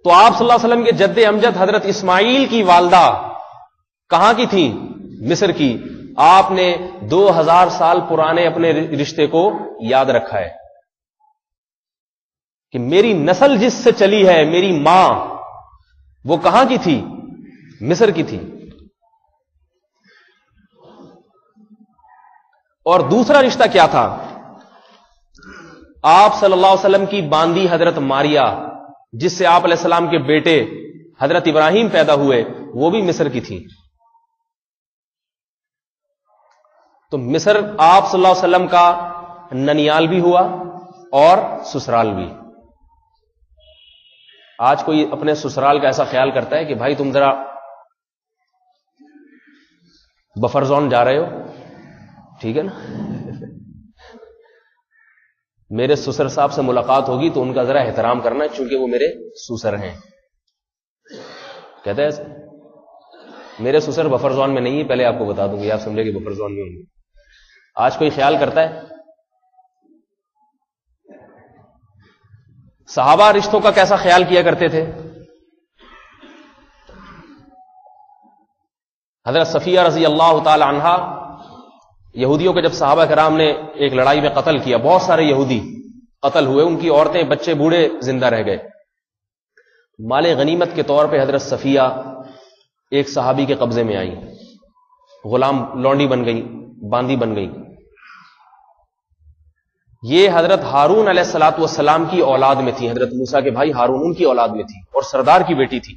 A: تو آپ صلی اللہ علیہ وسلم کے جد امجد حضرت اسماعیل کی والدہ کہاں کی تھی؟ مصر کی۔ آپ نے 2000 سال پرانے اپنے رشتے کو یاد رکھا ہے کہ میری نسل جس سے چلی ہے، میری ماں، وہ کہاں کی تھی؟ مصر کی تھی۔ اور دوسرا رشتہ کیا تھا؟ آپ صلی اللہ علیہ وسلم کی باندی حضرت ماریا، جس سے آپ علیہ السلام کے بیٹے حضرت ابراہیم پیدا ہوئے، وہ بھی مصر کی تھی. تو مصر آپ صلی اللہ علیہ وسلم کا ننیال بھی ہوا اور سسرال بھی. آج کوئی اپنے سسرال کا ایسا خیال کرتا ہے کہ بھائی تم ذرا بفر زون جا رہے ہو، ٹھیک ہے نا، میرے سسر صاحب سے ملاقات ہوگی تو ان کا ذرا احترام کرنا چونکہ وہ میرے سسر ہیں. کہتا ہے میرے سسر بفر زون میں نہیں ہے، پہلے آپ کو بتا دوں گی، آپ سمجھے کہ بفر زون میں ہوں گے. آج کوئی خیال کرتا ہے؟ صحابہ رشتوں کا کیسا خیال کیا کرتے تھے؟ حضرت صفیہ رضی اللہ تعالی عنہا، یہودیوں کے جب صحابہ کرام نے ایک لڑائی میں قتل کیا، بہت سارے یہودی قتل ہوئے، ان کی عورتیں بچے بوڑھے زندہ رہ گئے. مال غنیمت کے طور پہ حضرت صفیہ ایک صحابی کے قبضے میں آئی، غلام لونڈی بن گئی، باندی بن گئی. یہ حضرت ہارون علیہ الصلوۃ والسلام کی اولاد میں تھی، حضرت موسیٰ کے بھائی ہارون ان کی اولاد میں تھی اور سردار کی بیٹی تھی.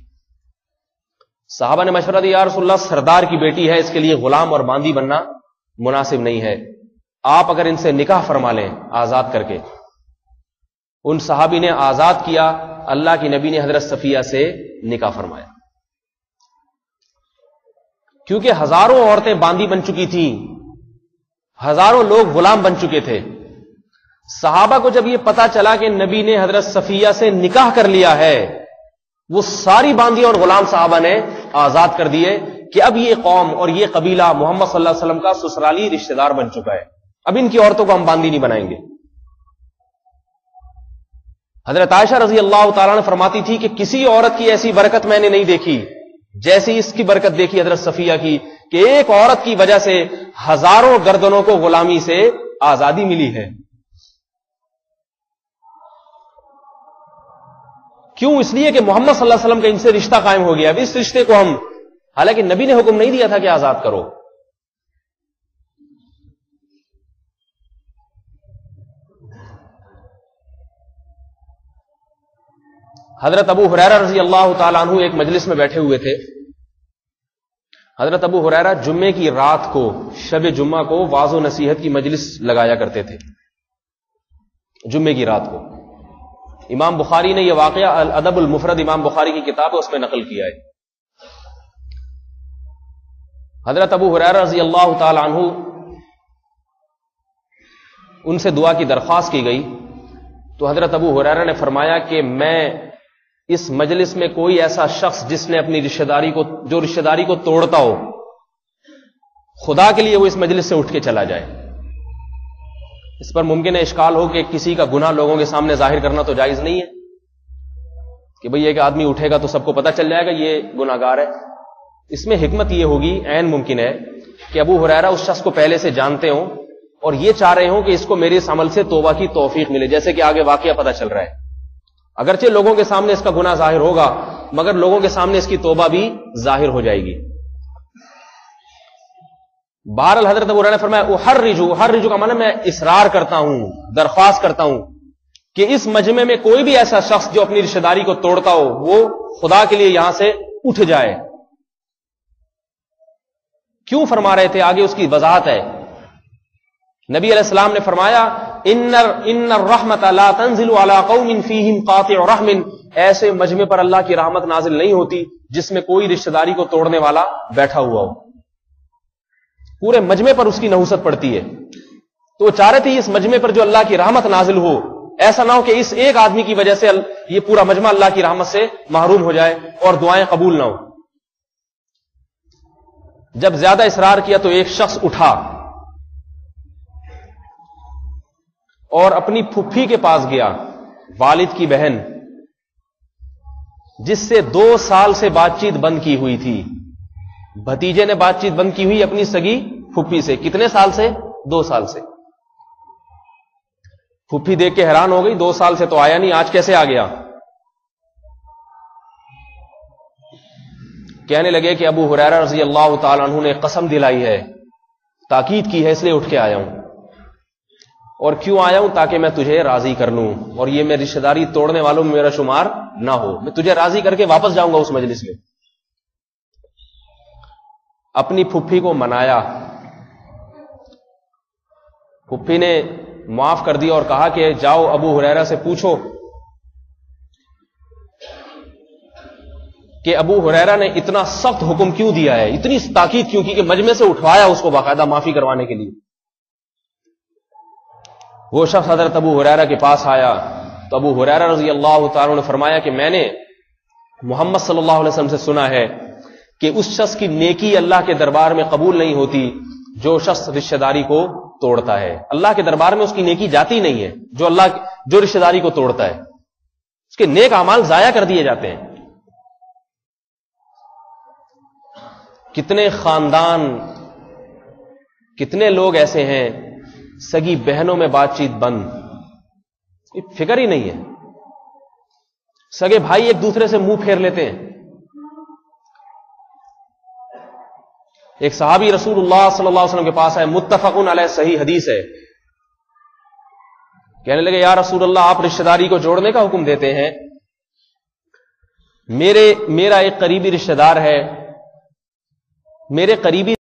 A: صحابہ نے مشورہ دیا، یا رسول اللہ سردار کی بیٹی ہے، اس کے لیے غلام اور باندی بننا مناسب نہیں ہے، آپ اگر ان سے نکاح فرما لیں آزاد کر کے. ان صحابی نے آزاد کیا، اللہ کی نبی نے حضرت صفیہ سے نکاح فرمایا. کیونکہ ہزاروں عورتیں باندی بن چکی تھیں، ہزاروں لوگ غلام بن چکے تھے. صحابہ کو جب یہ پتا چلا کہ نبی نے حضرت صفیہ سے نکاح کر لیا ہے، وہ ساری باندی اور غلام صحابہ نے آزاد کر دیے کہ اب یہ قوم اور یہ قبیلہ محمد صلی اللہ علیہ وسلم کا سسرالی رشتہ دار بن چکا ہے، اب ان کی عورتوں کو ہم باندی نہیں بنائیں گے. حضرت عائشہ رضی اللہ تعالیٰ نے فرماتی تھی کہ کسی عورت کی ایسی برکت میں نے نہیں دیکھی جیسی اس کی برکت دیکھی حضرت صفیہ کی، کہ ایک عورت کی وجہ سے ہزاروں گردنوں کو غلامی سے آزادی ملی ہے. کیوں؟ اس لیے کہ محمد صلی اللہ علیہ وسلم کا ان سے رشتہ قائم ہو گیا. اب اس رشتے کو ہم، حالانکہ نبی نے حکم نہیں دیا تھا کہ آزاد کرو. حضرت ابو ہریرہ رضی اللہ تعالیٰ عنہ ایک مجلس میں بیٹھے ہوئے تھے. حضرت ابو ہریرہ جمعے کی رات کو، شب جمعہ کو واعظ و نصیحت کی مجلس لگایا کرتے تھے جمعے کی رات کو. امام بخاری نے یہ واقعہ الادب المفرد، امام بخاری کی کتاب ہے، اس میں نقل کیا ہے. حضرت ابو ہریرہ رضی اللہ تعالی عنہ، ان سے دعا کی درخواست کی گئی تو حضرت ابو ہریرہ نے فرمایا کہ میں اس مجلس میں کوئی ایسا شخص جس نے اپنی رشتہ داری کو، جو رشتہ داری کو توڑتا ہو، خدا کے لیے وہ اس مجلس سے اٹھ کے چلا جائے. اس پر ممکن ہے اشکال ہو کہ کسی کا گناہ لوگوں کے سامنے ظاہر کرنا تو جائز نہیں ہے کہ بھئی ایک آدمی اٹھے گا تو سب کو پتہ چل جائے گا یہ گناہ گار ہے. اس میں حکمت یہ ہوگی، عین ممکن ہے کہ ابو ہریرہ اس شخص کو پہلے سے جانتے ہوں اور یہ چاہ رہے ہوں کہ اس کو میرے اس عمل سے توبہ کی توفیق ملے، جیسے کہ آگے واقعہ پتہ چل رہا ہے. اگرچہ لوگوں کے سامنے اس کا گناہ ظاہر ہوگا مگر لوگوں کے سامنے اس کی توبہ بھی ظاہر ہو جائے گی. بہرحال حضرت ابو ہریرہ نے فرمایا احرج کا معنی میں اصرار کرتا ہوں، درخواست کرتا ہوں کہ اس مجمع میں کوئی بھی ایسا شخص جو اپنی رشتہ داری کو توڑتا ہو وہ خدا کے لیے یہاں سے اٹھ جائے. کیوں فرما رہے تھے؟ آگے اس کی وضاحت ہے. نبی علیہ السلام نے فرمایا ان الرحمت لا تنزل على قوم فیہم قاطع رحم، ایسے مجمع پر اللہ کی رحمت نازل نہیں ہوتی جس میں کوئی رشتہ داری کو توڑنے والا بیٹھا ہوا ہو. پورے مجمع پر اس کی نحوست پڑتی ہے. تو وہ چاہ رہے تھے اس مجمع پر جو اللہ کی رحمت نازل ہو، ایسا نہ ہو کہ اس ایک آدمی کی وجہ سے یہ پورا مجمع اللہ کی رحمت سے محروم ہو جائے اور دعائیں قبول نہ ہو. جب زیادہ اصرار کیا تو ایک شخص اٹھا اور اپنی پھپھی کے پاس گیا، والد کی بہن، جس سے 2 سال سے بات چیت بند کی ہوئی تھی. بھتیجے نے بات چیت بند کی ہوئی اپنی سگی پھپھی سے. کتنے سال سے؟ 2 سال سے. پھپھی دیکھ کے حیران ہو گئی، 2 سال سے تو آیا نہیں، آج کیسے آ گیا؟ کہنے لگے کہ ابو ہریرہ رضی اللہ تعالی عنہ نے قسم دلائی ہے تاکید کی ہے اس لیے اٹھ کے آیا ہوں. اور کیوں آیا ہوں؟ تاکہ میں تجھے راضی کر لوں اور یہ میں رشتہ داری توڑنے والوں میں میرا شمار نہ ہو. میں تجھے راضی کر کے واپس جاؤں گا اس مجلس میں. اپنی پھپھی کو منایا. پھپھی نے معاف کر دیا اور کہا کہ جاؤ ابو ہریرہ سے پوچھو کہ ابو ہریرہ نے اتنا سخت حکم کیوں دیا ہے, اتنی تاکید کیوں کی کہ مجمع سے اٹھوایا اس کو باقاعدہ معافی کروانے کے لیے. وہ شخص حضرت ابو ہریرہ کے پاس آیا تو ابو ہریرہ رضی اللہ تعالیٰ نے فرمایا کہ میں نے محمد صلی اللہ علیہ وسلم سے سنا ہے کہ اس شخص کی نیکی اللہ کے دربار میں قبول نہیں ہوتی جو شخص رشتہ داری کو توڑتا ہے. اللہ کے دربار میں اس کی نیکی جاتی نہیں ہے جو رشتہ داری کو توڑتا ہے, اس کے نیک اعمال ضائع کر دیے جاتے ہیں. کتنے خاندان, کتنے لوگ ایسے ہیں سگی بہنوں میں بات چیت بند, کوئی فکر ہی نہیں ہے. سگے بھائی ایک دوسرے سے منہ پھیر لیتے ہیں. ایک صحابی رسول اللہ صلی اللہ علیہ وسلم کے پاس آئے, متفق علیہ صحیح حدیث ہے. کہنے لگے یا رسول اللہ آپ رشتہ داری کو جوڑنے کا حکم دیتے ہیں, میرا ایک قریبی رشتہ دار ہے, میرے قریبی